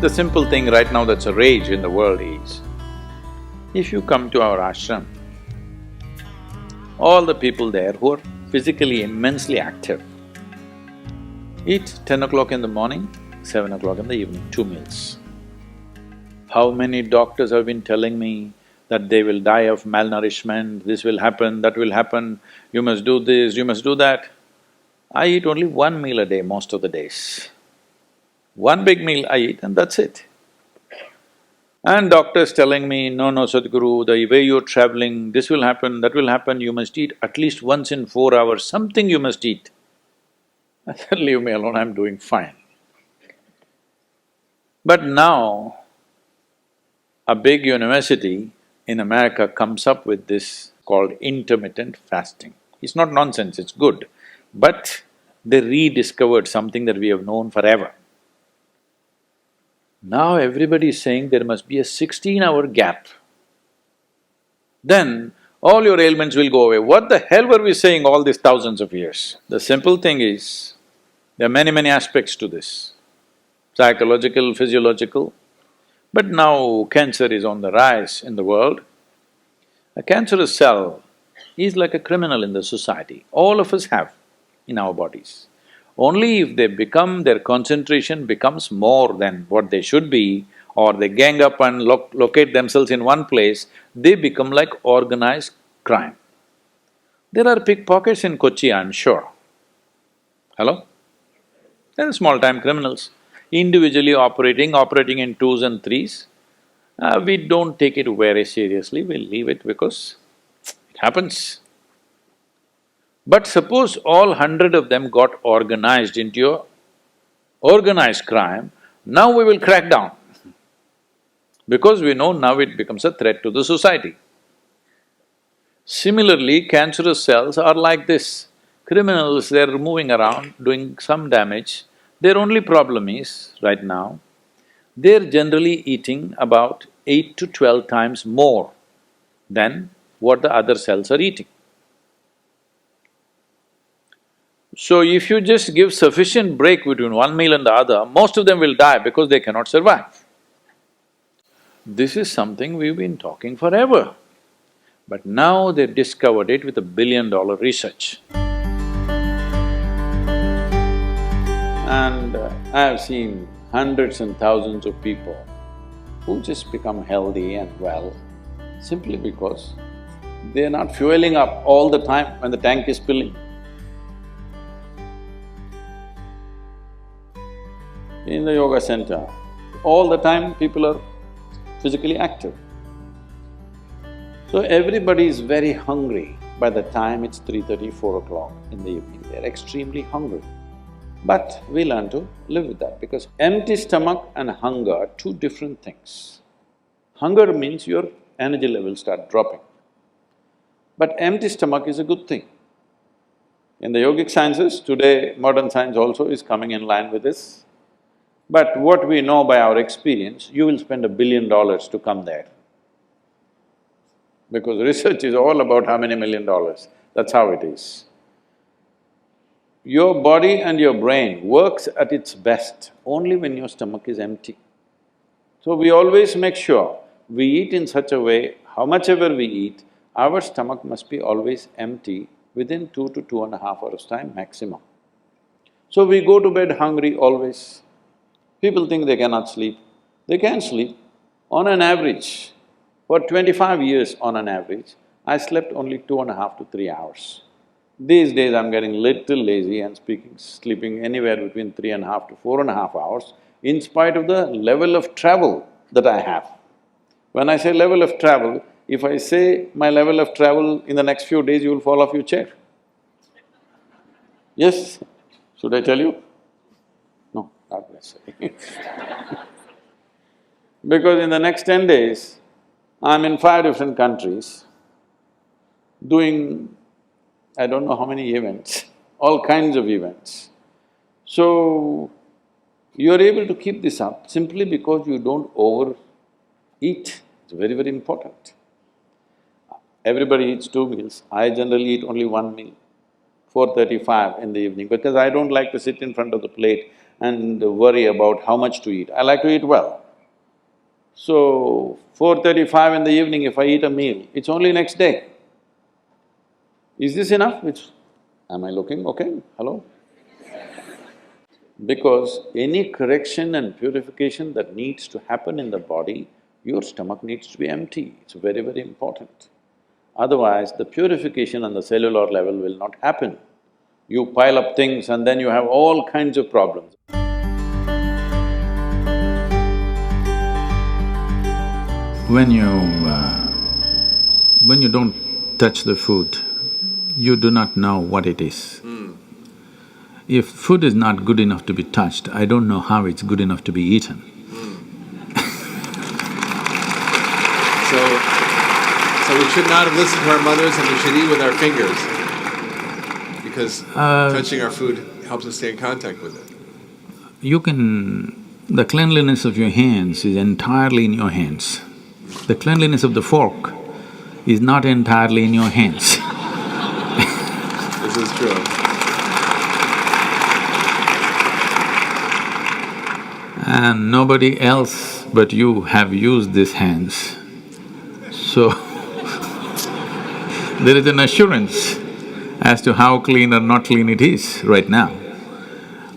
The simple thing right now that's a rage in the world is, if you come to our ashram, all the people there who are physically immensely active eat 10 o'clock in the morning, 7 o'clock in the evening, 2 meals. How many doctors have been telling me that they will die of malnourishment, this will happen, that will happen, you must do this, you must do that. I eat only 1 meal a day most of the days. One big meal I eat and that's it. And doctors telling me, no, Sadhguru, the way you're traveling, this will happen, that will happen, you must eat at least once in 4 hours, something you must eat. I said, leave me alone, I'm doing fine. But now, a big university in America comes up with this called intermittent fasting. It's not nonsense, it's good, but they rediscovered something that we have known forever. Now everybody is saying there must be a 16-hour gap. Then all your ailments will go away. What the hell were we saying all these thousands of years? The simple thing is, there are many aspects to this, psychological, physiological. But now cancer is on the rise in the world. A cancerous cell is like a criminal in the society. All of us have in our bodies. Only if their concentration becomes more than what they should be, or they gang up and locate themselves in one place, they become like organized crime. There are pickpockets in Kochi, I'm sure. Hello? There are small-time criminals, individually operating in twos and threes. We don't take it very seriously, we leave it because it happens. But suppose all 100 of them got organized into a organized crime, now we will crack down. Because we know now it becomes a threat to the society. Similarly, cancerous cells are like this. Criminals, they're moving around, doing some damage. Their only problem is, right now, they're generally eating about 8 to 12 times more than what the other cells are eating. So if you just give sufficient break between one meal and the other, most of them will die because they cannot survive. This is something we've been talking forever, but now they've discovered it with $1 billion research. And I have seen hundreds and thousands of people who just become healthy and well simply because they're not fueling up all the time when the tank is filling. In the yoga center, all the time people are physically active. So everybody is very hungry by the time it's 3:30, 4 o'clock in the evening, they're extremely hungry. But we learn to live with that because empty stomach and hunger are two different things. Hunger means your energy levels start dropping. But empty stomach is a good thing. In the yogic sciences, today modern science also is coming in line with this. But what we know by our experience, you will spend $1 billion to come there. Because research is all about how many $1 million, that's how it is. Your body and your brain works at its best only when your stomach is empty. So we always make sure we eat in such a way, how much ever we eat, our stomach must be always empty within 2 to 2.5 hours' time maximum. So we go to bed hungry always. People think they cannot sleep. They can sleep. On an average, for 25 years on an average, I slept only 2.5 to 3 hours. These days I'm getting little lazy and sleeping anywhere between 3.5 to 4.5 hours in spite of the level of travel that I have. When I say level of travel, if I say my level of travel in the next few days, you will fall off your chair. Yes? Should I tell you? No, not necessarily. Because in the next 10 days, I'm in 5 different countries doing I don't know how many events, all kinds of events. So, you're able to keep this up simply because you don't overeat. It's very important. Everybody eats 2 meals. I generally eat only 1 meal, 4:35 in the evening, because I don't like to sit in front of the plate and worry about how much to eat. I like to eat well. So, 4:35 in the evening if I eat a meal, it's only next day. Is this enough? Am I looking okay? Hello? Because any correction and purification that needs to happen in the body, your stomach needs to be empty. It's very, very important. Otherwise, the purification on the cellular level will not happen. You pile up things and then you have all kinds of problems. When you don't touch the food, you do not know what it is. If food is not good enough to be touched, I don't know how it's good enough to be eaten. So we should not have listened to our mothers and we should eat with our fingers because touching our food helps us stay in contact with it. The cleanliness of your hands is entirely in your hands. The cleanliness of the fork is not entirely in your hands. This is true. And nobody else but you have used these hands. So, there is an assurance as to how clean or not clean it is right now.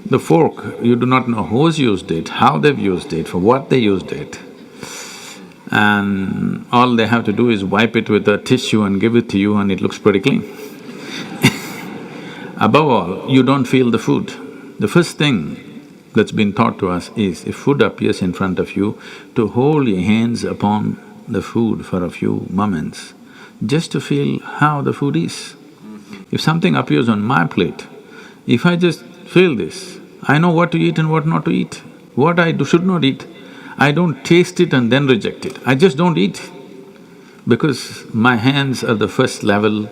The fork, you do not know who's used it, how they've used it, for what they used it. And all they have to do is wipe it with a tissue and give it to you and it looks pretty clean. Above all, you don't feel the food. The first thing that's been taught to us is, if food appears in front of you, to hold your hands upon the food for a few moments, just to feel how the food is. If something appears on my plate, if I just feel this, I know what to eat and what not to eat, what I should not eat. I don't taste it and then reject it, I just don't eat. Because my hands are the first level,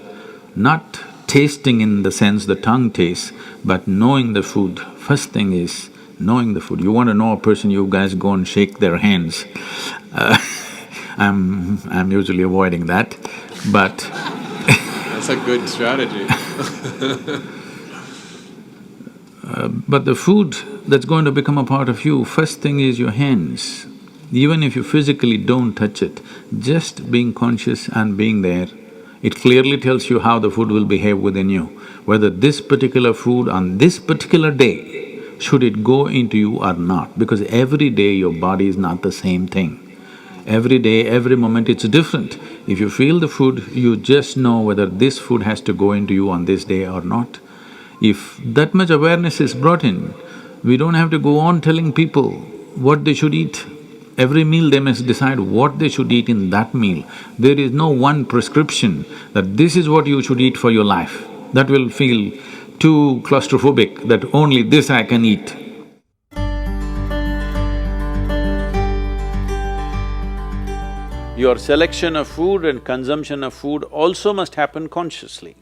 not tasting in the sense the tongue tastes, but knowing the food. First thing is knowing the food. You want to know a person, you guys go and shake their hands. I'm usually avoiding that, but That's a good strategy. But the food that's going to become a part of you, first thing is your hands. Even if you physically don't touch it, just being conscious and being there, it clearly tells you how the food will behave within you. Whether this particular food on this particular day, should it go into you or not, because every day your body is not the same thing. Every day, every moment it's different. If you feel the food, you just know whether this food has to go into you on this day or not. If that much awareness is brought in, we don't have to go on telling people what they should eat. Every meal they must decide what they should eat in that meal. There is no one prescription that this is what you should eat for your life. That will feel too claustrophobic, that only this I can eat. Your selection of food and consumption of food also must happen consciously.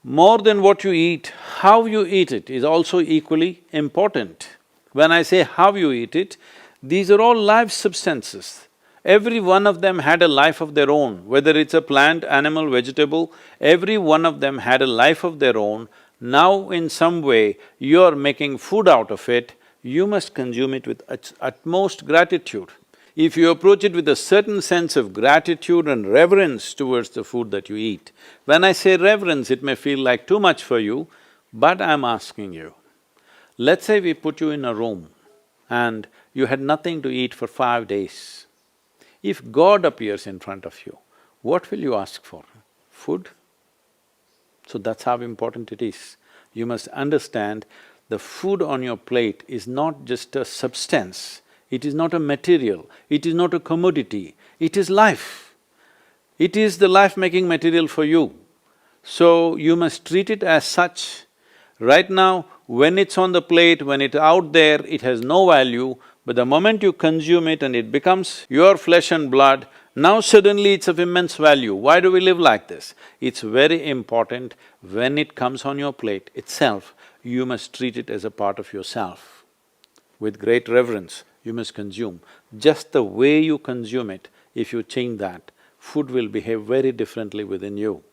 More than what you eat, how you eat it is also equally important. When I say how you eat it, these are all live substances. Every one of them had a life of their own, whether it's a plant, animal, vegetable, every one of them had a life of their own. Now in some way, you're making food out of it, you must consume it with utmost gratitude. If you approach it with a certain sense of gratitude and reverence towards the food that you eat, when I say reverence, it may feel like too much for you, but I'm asking you, let's say we put you in a room and you had nothing to eat for 5 days. If God appears in front of you, what will you ask for? Food? So that's how important it is. You must understand the food on your plate is not just a substance, it is not a material, it is not a commodity, it is life. It is the life-making material for you. So you must treat it as such. Right now, when it's on the plate, when it's out there, it has no value, but the moment you consume it and it becomes your flesh and blood, now suddenly it's of immense value. Why do we live like this? It's very important, when it comes on your plate itself, you must treat it as a part of yourself. With great reverence, you must consume. Just the way you consume it, if you change that, food will behave very differently within you.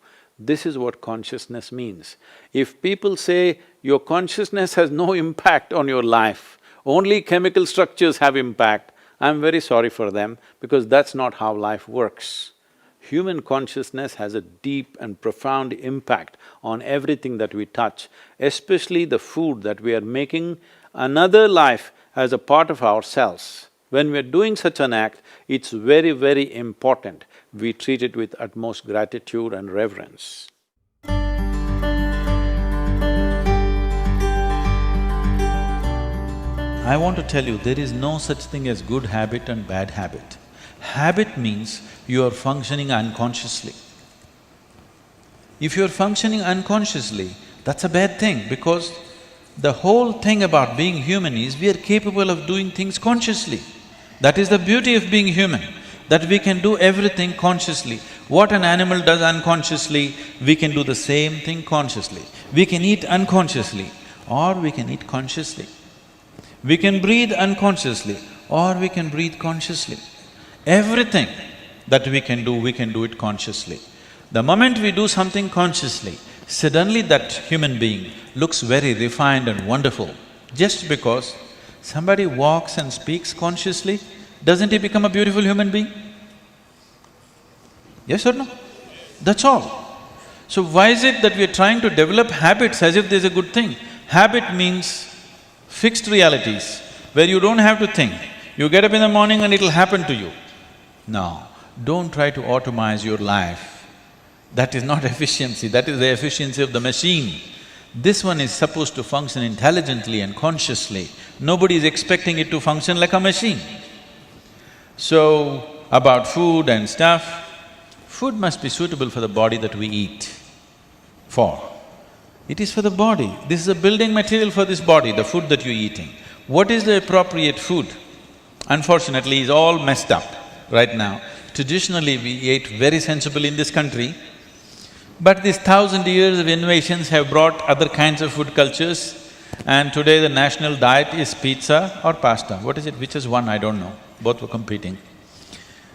This is what consciousness means. If people say your consciousness has no impact on your life, only chemical structures have impact, I'm very sorry for them because that's not how life works. Human consciousness has a deep and profound impact on everything that we touch, especially the food that we are making another life as a part of ourselves. When we're doing such an act, it's very, very important we treat it with utmost gratitude and reverence. I want to tell you, there is no such thing as good habit and bad habit. Habit means you are functioning unconsciously. If you're functioning unconsciously, that's a bad thing because the whole thing about being human is we are capable of doing things consciously. That is the beauty of being human, that we can do everything consciously. What an animal does unconsciously, we can do the same thing consciously. We can eat unconsciously or we can eat consciously. We can breathe unconsciously or we can breathe consciously. Everything that we can do it consciously. The moment we do something consciously, suddenly that human being looks very refined and wonderful. Just because somebody walks and speaks consciously, doesn't he become a beautiful human being? Yes or no? That's all. So why is it that we are trying to develop habits as if there's a good thing? Habit means fixed realities, where you don't have to think. You get up in the morning and it'll happen to you. No, don't try to automize your life. That is not efficiency, that is the efficiency of the machine. This one is supposed to function intelligently and consciously. Nobody is expecting it to function like a machine. So, about food and stuff, food must be suitable for the body that we eat for. It is for the body. This is a building material for this body, the food that you're eating. What is the appropriate food? Unfortunately, is all messed up right now. Traditionally, we ate very sensibly in this country, but these 1,000 years of innovations have brought other kinds of food cultures, and today the national diet is pizza or pasta. What is it? Which is one? I don't know. Both were competing.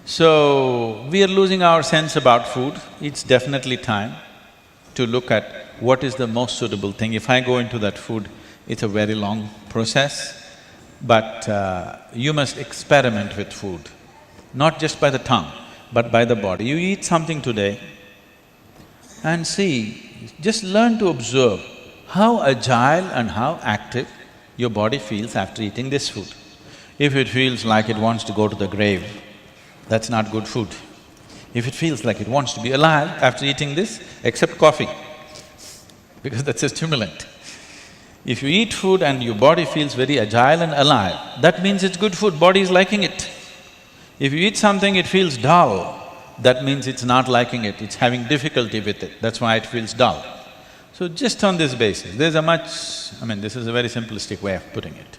So, we are losing our sense about food. It's definitely time to look at what is the most suitable thing. If I go into that food, it's a very long process, but you must experiment with food, not just by the tongue, but by the body. You eat something today and see, just learn to observe how agile and how active your body feels after eating this food. If it feels like it wants to go to the grave, that's not good food. If it feels like it wants to be alive after eating this, except coffee, because that's a stimulant. If you eat food and your body feels very agile and alive, that means it's good food, body is liking it. If you eat something, it feels dull, that means it's not liking it, it's having difficulty with it, that's why it feels dull. So just on this basis, there's a much… this is a very simplistic way of putting it.